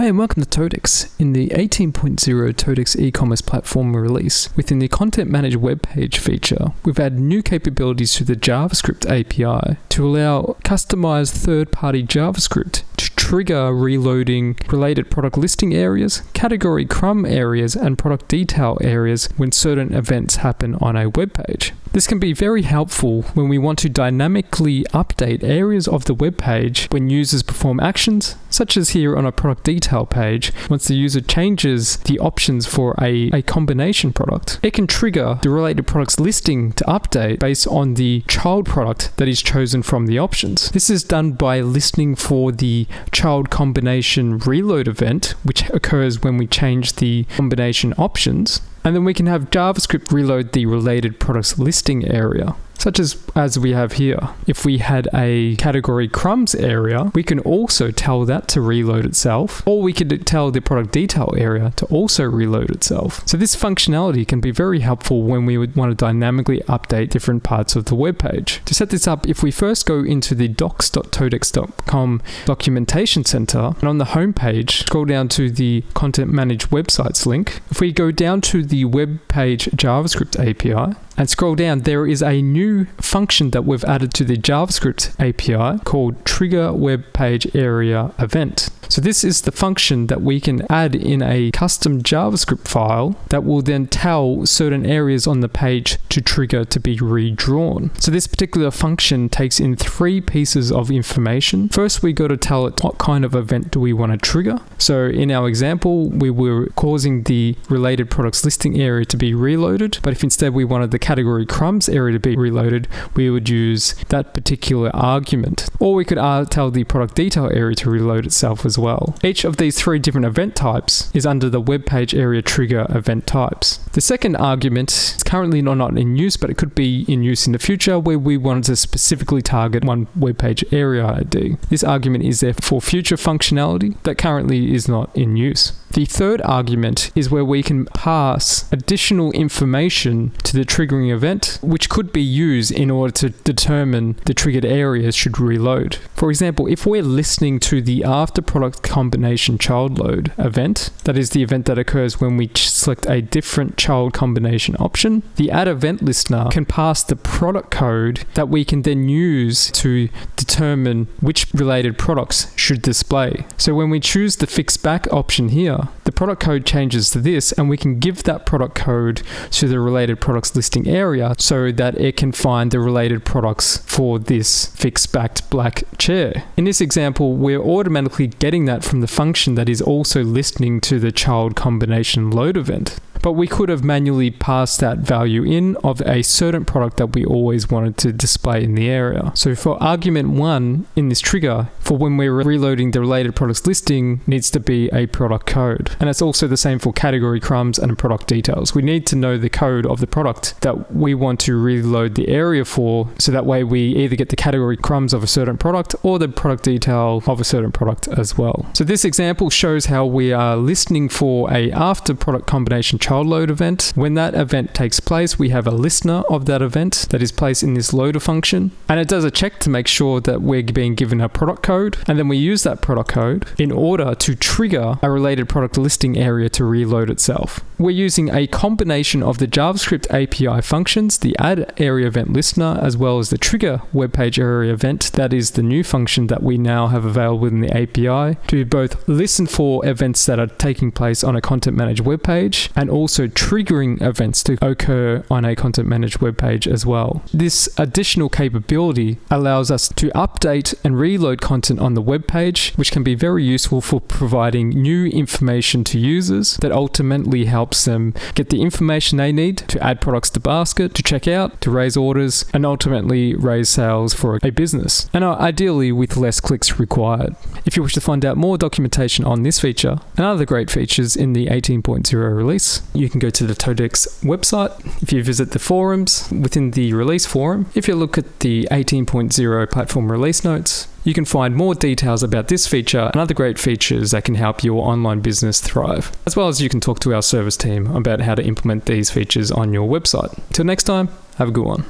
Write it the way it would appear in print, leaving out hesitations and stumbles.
Hi and welcome to TOTECS. In the 18.0 TOTECS e-commerce platform release, within the Content Manage Web Page feature, we've added new capabilities to the JavaScript API to allow customized third-party JavaScript to trigger reloading related product listing areas, category crumb areas, and product detail areas when certain events happen on a web page. This can be very helpful when we want to dynamically update areas of the web page when users perform actions, such as here on a product detail page. Once the user changes the options for a combination product, it can trigger the related products listing to update based on the child product that is chosen from the options. This is done by listening for the child combination reload event, which occurs when we change the combination options. And then we can have JavaScript reload the related products listing area, such as we have here. If we had a category crumbs area, we can also tell that to reload itself, or we could tell the product detail area to also reload itself. So this functionality can be very helpful when we would want to dynamically update different parts of the web page. To set this up, if we first go into the docs.totecs.com documentation center, and on the home page, scroll down to the Content Manage Websites link. If we go down to the web page JavaScript API, and scroll down, there is a new function that we've added to the JavaScript API called triggerWebPageAreaEvent. So this is the function that we can add in a custom JavaScript file that will then tell certain areas on the page to trigger to be redrawn. So this particular function takes in 3 pieces of information. First, we got to tell it what kind of event do we want to trigger. So in our example, we were causing the related products listing area to be reloaded, but if instead we wanted the category crumbs area to be reloaded, we would use that particular argument. Or we could tell the product detail area to reload itself as well. Each of these 3 different event types is under the web page area trigger event types. The second argument is currently not in use, but it could be in use in the future where we wanted to specifically target one web page area ID. This argument is there for future functionality that currently is not in use. The third argument is where we can pass additional information to the triggering event, which could be used in order to determine the triggered areas should reload. For example, if we're listening to the after product combination child load event, that is the event that occurs when we select a different child combination option, the add event listener can pass the product code that we can then use to determine which related products should display. So when we choose the fix back option here, the product code changes to this, and we can give that product code to the related products listing area so that it can find the related products for this fixed backed black chair. In this example, we're automatically getting that from the function that is also listening to the child combination load event. But we could have manually passed that value in of a certain product that we always wanted to display in the area. So for argument 1 in this trigger, for when we're reloading the related products listing, needs to be a product code. And it's also the same for category crumbs and product details. We need to know the code of the product that we want to reload the area for, so that way we either get the category crumbs of a certain product or the product detail of a certain product as well. So this example shows how we are listening for a after product combination child load event. When that event takes place, we have a listener of that event that is placed in this loader function, and it does a check to make sure that we're being given a product code, and then we use that product code in order to trigger a related product listing area to reload itself. We're using a combination of the JavaScript API functions, the add area event listener, as well as the trigger web page area event, that is the new function that we now have available in the API, to both listen for events that are taking place on a content managed web page and also triggering events to occur on a content managed web page as well. This additional capability allows us to update and reload content on the web page, which can be very useful for providing new information to users that ultimately helps them get the information they need to add products to basket, to check out, to raise orders, and ultimately raise sales for a business, and ideally with less clicks required. If you wish to find out more documentation on this feature and other great features in the 18.0 release, you can go to the TOTECS website. If you visit the forums within the release forum, if you look at the 18.0 platform release notes, you can find more details about this feature and other great features that can help your online business thrive, as well as you can talk to our service team about how to implement these features on your website. Till next time, have a good one.